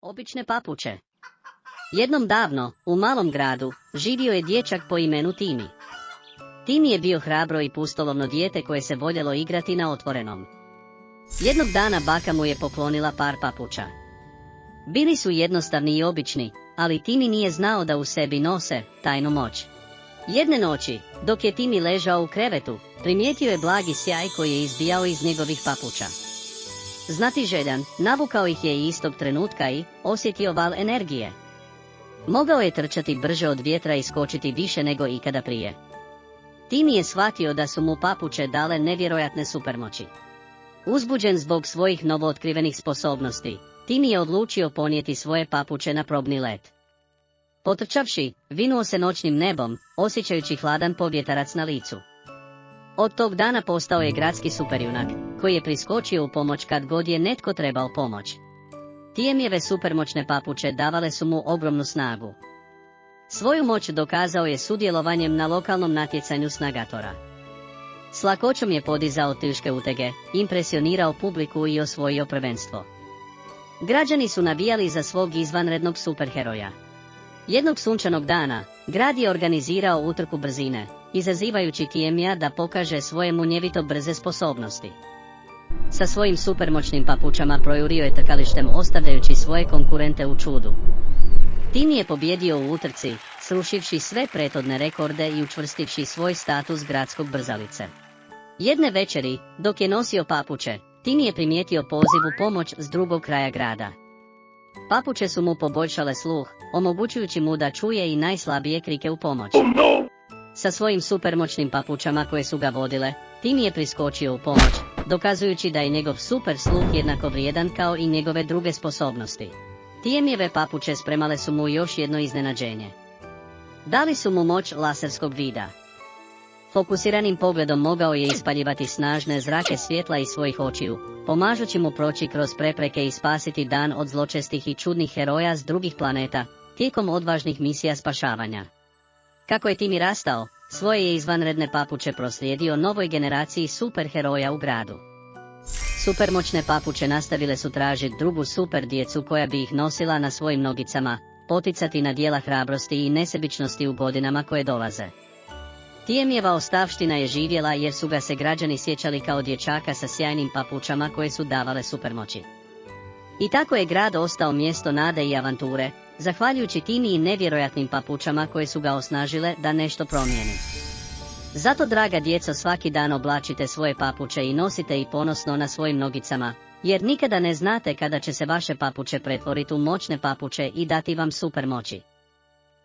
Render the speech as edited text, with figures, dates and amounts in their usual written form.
Obične papuče. Jednom davno, u malom gradu, živio je dječak po imenu Timi. Timi je bio hrabro i pustolovno dijete koje se voljelo igrati na otvorenom. Jednog dana baka mu je poklonila par papuča. Bili su jednostavni i obični, ali Timi nije znao da u sebi nose tajnu moć. Jedne noći, dok je Timi ležao u krevetu, primijetio je blagi sjaj koji je izbijao iz njegovih papuča. Znatiželjan, navukao ih je i istog trenutka i osjetio val energije. Mogao je trčati brže od vjetra i skočiti više nego ikada prije. Timi je shvatio da su mu papuče dale nevjerojatne supermoći. Uzbuđen zbog svojih novootkrivenih sposobnosti, Timi je odlučio ponijeti svoje papuče na probni let. Potrčavši, vinuo se noćnim nebom, osjećajući hladan povjetarac na licu. Od tog dana postao je gradski superjunak, koji je priskočio u pomoć kad god je netko trebao pomoć. Timijeve supermoćne papuče davale su mu ogromnu snagu. Svoju moć dokazao je sudjelovanjem na lokalnom natjecanju snagatora. S lakoćom je podizao teške utege, impresionirao publiku i osvojio prvenstvo. Građani su navijali za svog izvanrednog superheroja. Jednog sunčanog dana, grad je organizirao utrku brzine, izazivajući Timija da pokaže svoje munjevito brze sposobnosti. Sa svojim supermoćnim papučama projurio je trkalištem ostavljajući svoje konkurente u čudu. Timi je pobjedio u utrci, srušivši sve prethodne rekorde i učvrstivši svoj status gradskog brzalice. Jedne večeri, dok je nosio papuče, Timi je primijetio poziv u pomoć s drugog kraja grada. Papuče su mu poboljšale sluh, omogućujući mu da čuje i najslabije krike u pomoć. Sa svojim supermoćnim papučama koje su ga vodile, Timi je priskočio u pomoć, dokazujući da je njegov super sluh jednako vrijedan kao i njegove druge sposobnosti. Timijeve papuče spremale su mu još jedno iznenađenje. Dali su mu moć laserskog vida. Fokusiranim pogledom mogao je ispaljivati snažne zrake svjetla iz svojih očiju, pomažući mu proći kroz prepreke i spasiti dan od zločestih i čudnih heroja s drugih planeta, tijekom odvažnih misija spašavanja. Kako je Timi rastao, svoje je izvanredne papuče proslijedio novoj generaciji superheroja u gradu. Supermoćne papuče nastavile su tražiti drugu super djecu koja bi ih nosila na svojim nogicama, poticati na djela hrabrosti i nesebičnosti u godinama koje dolaze. Timijeva ostavština je živjela jer su ga se građani sjećali kao dječaka sa sjajnim papučama koje su davale supermoći. I tako je grad ostao mjesto nade i avanture, zahvaljujući Timi i nevjerojatnim papučama koje su ga osnažile da nešto promijeni. Zato, draga djeco, svaki dan oblačite svoje papuče i nosite ih ponosno na svojim nogicama, jer nikada ne znate kada će se vaše papuče pretvoriti u moćne papuče i dati vam super moći.